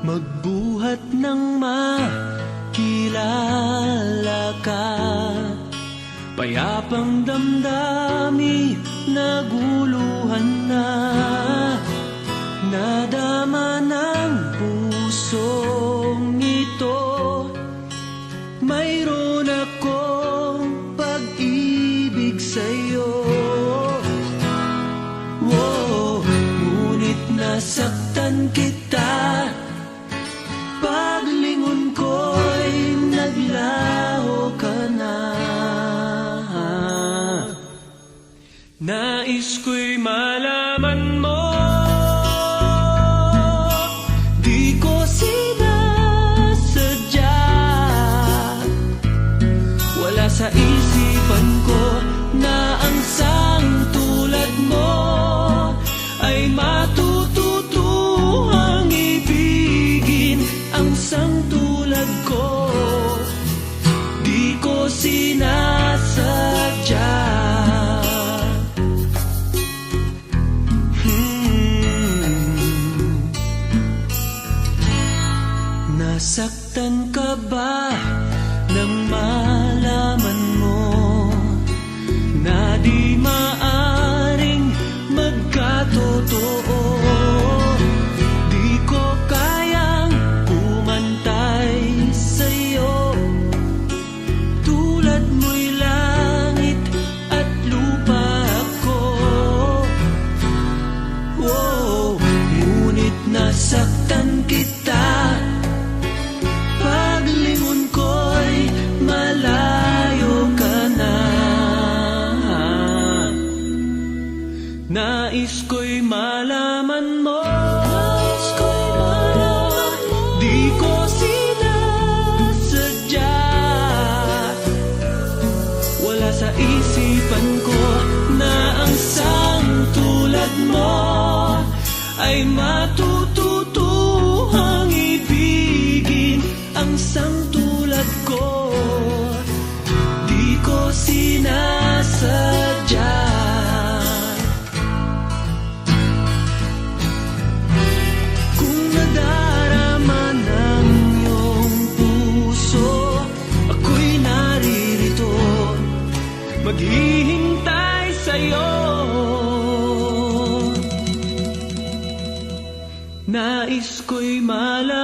magbuhat ng makilala ka. Payapang damdami naguluhan na, nadama ng pusong ito. Mayroon akong pag-ibig sa'yo. Wow, ngunit nasaktan kita. Paglingon ko'y naglaho ka na. Nais ko'y malaman mo, di ko sinasadya. Wala sa isipan ko na ang sang tulad mo ay matututuhang ibigin. Ang sang tulad ko, di ko sinasadya. Nasaktan ka ba nang malaman mo na di maaring magkatotoo? Di ko kayang umantay sa'yo. Tulad mo'y langit at lupa ako. Wow, ngunit nasaktan kita. Paglingon ko'y malayo ka na. Nais ko'y malaman mo, di ko sinasadya. Wala sa isipan ko na ang sang tulad mo ay matututuhang ibigin. Ang sang tulad ko, di ko sinasadya. Kung nadarama ng iyong puso, ako'y naririto, maghihintay sa'yo. Nais ko'y malaman